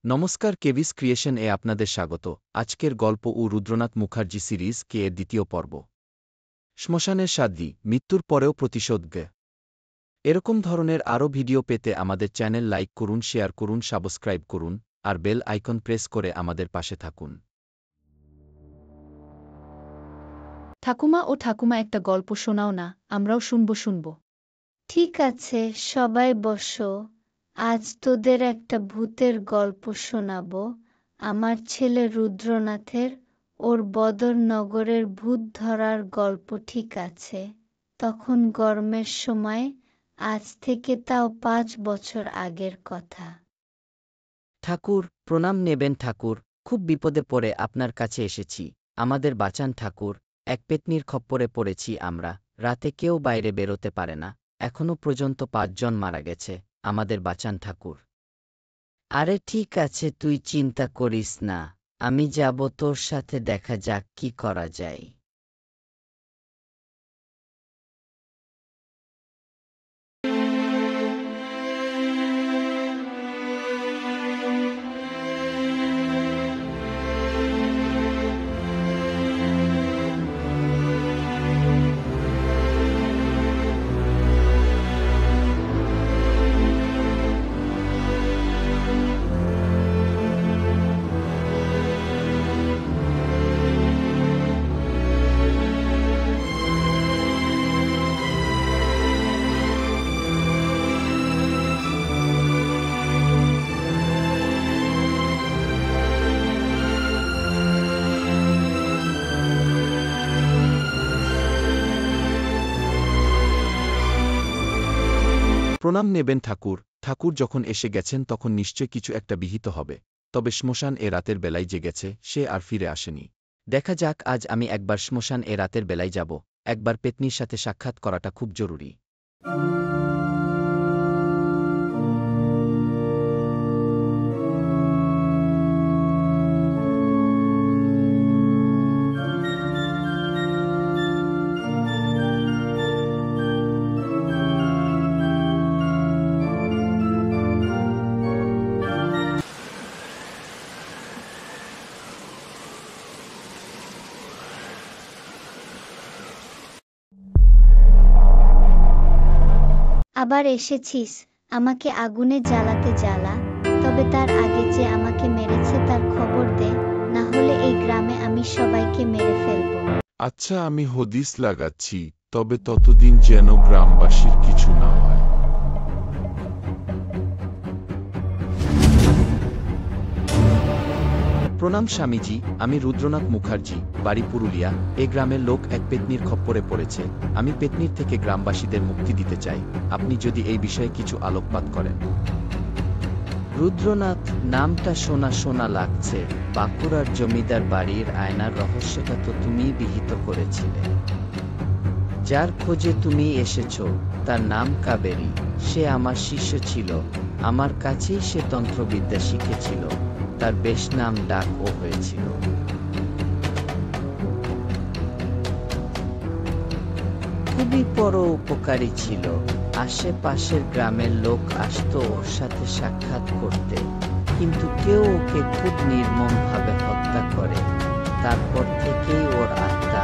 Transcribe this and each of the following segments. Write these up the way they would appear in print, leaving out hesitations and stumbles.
নমস্কার, কেভিস ক্রিয়েশন এ আপনাদের স্বাগত। আজকের গল্প ও রুদ্রনাথ মুখার্জি সিরিজ কে এর দ্বিতীয় পর্ব, শ্মশানের সাদ্রি, মৃত্যুর পরেও প্রতিশোধ। এরকম ধরনের আরও ভিডিও পেতে আমাদের চ্যানেল লাইক করুন, শেয়ার করুন, সাবস্ক্রাইব করুন আর বেল আইকন প্রেস করে আমাদের পাশে থাকুন। ঠাকুমা ও ঠাকুমা, একটা গল্প শোনাও না, আমরাও শুনব। ঠিক আছে, সবাই বসো। আজ তোদের একটা ভূতের গল্প শোনাব। আমার ছেলে রুদ্রনাথের, ওর বদরনগরের ভূত ধরার গল্প। ঠিক আছে? তখন গরমের সময়, আজ থেকে তাও 5 বছর আগের কথা। ঠাকুর, প্রণাম নেবেন ঠাকুর। খুব বিপদে পড়ে আপনার কাছে এসেছি, আমাদের বাঁচান ঠাকুর। এক পেতনির খপ্পরে পড়েছি আমরা, রাতে কেউ বাইরে বেরোতে পারে না, এখনো পর্যন্ত 5 জন মারা গেছে, আমাদের বাঁচান ঠাকুর। আরে ঠিক আছে, তুই চিন্তা করিস না, আমি যাব তোর সাথে, দেখা যাক কি করা যায়। প্রণাম নেবেন ঠাকুর। ঠাকুর যখন এসে গেছেন তখন নিশ্চয় কিছু একটা বিহিত হবে। তবে শ্মশান এ রাতের বেলায় যে গেছে সে আর ফিরে আসেনি। দেখা যাক, আজ আমি একবার শ্মশান এ রাতের বেলায় যাব, একবার পেতনির সাথে সাক্ষাৎ করাটা খুব জরুরি। আবার এসেছিস? আমাকে আগুনে জ্বালাতে জ্বালা, তবে তার আগে যে আমাকে মেরেছে তার খবর দে, না হলে এই গ্রামে আমি সবাইকে মেরে ফেলব। আচ্ছা, আমি হদিস লাগাচ্ছি, তবে ততদিন যেন গ্রামবাসীর কিছু না হয়। প্রণাম স্বামীজি, আমি রুদ্রনাথ মুখার্জি, বাড়ি পুরুলিয়া। এ গ্রামের লোক এক পেতনির খপ্পরে পড়েছে, আমি পেতনির থেকে গ্রামবাসীদের মুক্তি দিতে চাই, আপনি যদি এই বিষয়ে কিছু আলোকপাত করেন। রুদ্রনাথ নামটা শোনা শোনা লাগছে, বাঁকুড়ার জমিদার বাড়ির আয়নার রহস্যটা তো তুমিই বিহিত করেছিলে। যার খোঁজে তুমি এসেছ তার নাম কাবেরী, সে আমার শিষ্য ছিল, আমার কাছেই সে তন্ত্রবিদ্যা শিখেছিল, তার বেশ নাম ডাকও হয়েছিল। খুবই উপকারী ছিল, আশেপাশের গ্রামের লোক আসতো ওর সাথে সাক্ষাৎ করতে, কিন্তু কেউ ওকে খুব নির্মমভাবে হত্যা করে। তারপর থেকেই ওর আত্মা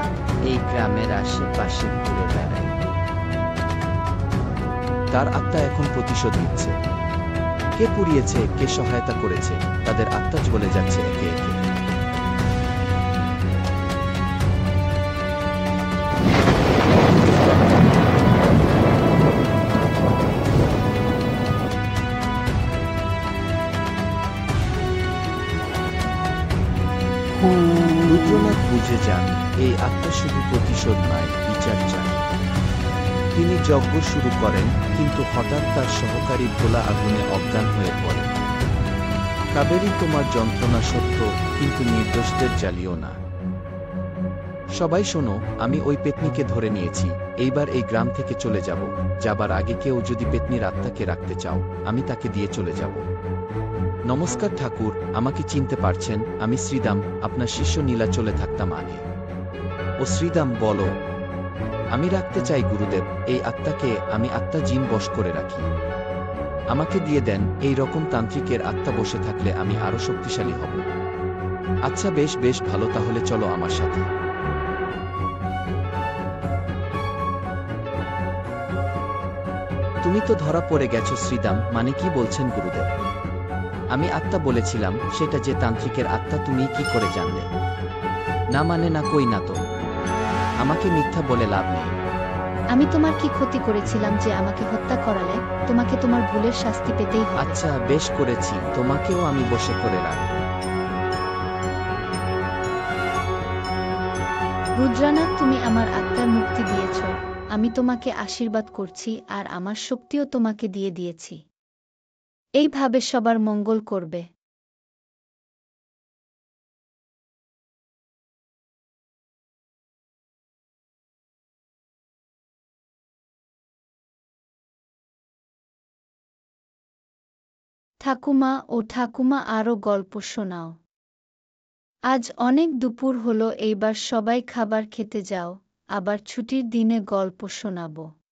এই গ্রামের আশেপাশে ঘুরে বেড়ায়। তার আত্মা এখন প্রতিশোধ নিচ্ছে। কে পুড়িয়েছে, কে সহায়তা করেছে, তাদের আত্মা জ্বলে যাচ্ছে একে একে। রুদ্রনাথ বুঝে যান, এই আত্মা শুধু প্রতিশোধ নয়, বিচার চায়। তিনি যজ্ঞ শুরু করেন, কিন্তু হঠাৎ তার সহকারী ভোলা আগুনে অজ্ঞান হয়ে পড়ে। কাবেরী, তোমার যন্ত্রণা সত্য, কিন্তু নির্দোষদের জ্বালিও না। সবাই শোনো, আমি ওই পেতনিকে ধরে নিয়েছি, এইবার এই গ্রাম থেকে চলে যাব। যাবার আগে কেউ যদি পেতনির আত্মাকে রাখতে চাও, আমি তাকে দিয়ে চলে যাব। নমস্কার ঠাকুর, আমাকে চিনতে পারছেন? আমি শ্রীদাম, আপনার শিষ্য নীলাচলে থাকতাম আগে। ও শ্রীদাম, বলো। আমি রাখতে চাই গুরুদেব, এই আত্মাকে আমি আত্মা জিন বশ করে রাখি। আমাকে দিয়ে দেন, এই রকম তান্ত্রিকের আত্মা বসে থাকলে আমি আরো শক্তিশালী হব। আচ্ছা বেশ বেশ ভালো, তাহলে চলো আমার সাথে। তুমি তো ধরা পড়ে গেছো শ্রীদাম, মানে কি বলছেন গুরুদেব? আমি আত্মা বলেছিলাম, সেটা যে তান্ত্রিকের আত্মা তুমি কি করে জানলে? না মানে না, কই না তো। আমাকে মিথ্যা বলে লাভ নেই। আমি তোমার কি ক্ষতি করেছিলাম যে আমাকে হত্যা করালে? তোমাকে তোমার ভুলের শাস্তি পেতেই হবে। আচ্ছা বেশ করেছি, তোমাকেও আমি বশে করে রাখব। রুদ্রানাথ, তুমি আমার আত্মার মুক্তি দিয়েছ। আমি তোমাকে আশীর্বাদ করছি আর আমার শক্তিও তোমাকে দিয়ে দিয়েছি। এইভাবে সবার মঙ্গল করবে। ঠাকুমা ও ঠাকুমা, আরও গল্প শোনাও। আজ অনেক দুপুর হলো, এইবার সবাই খাবার খেতে যাও, আবার ছুটির দিনে গল্প শোনাবো।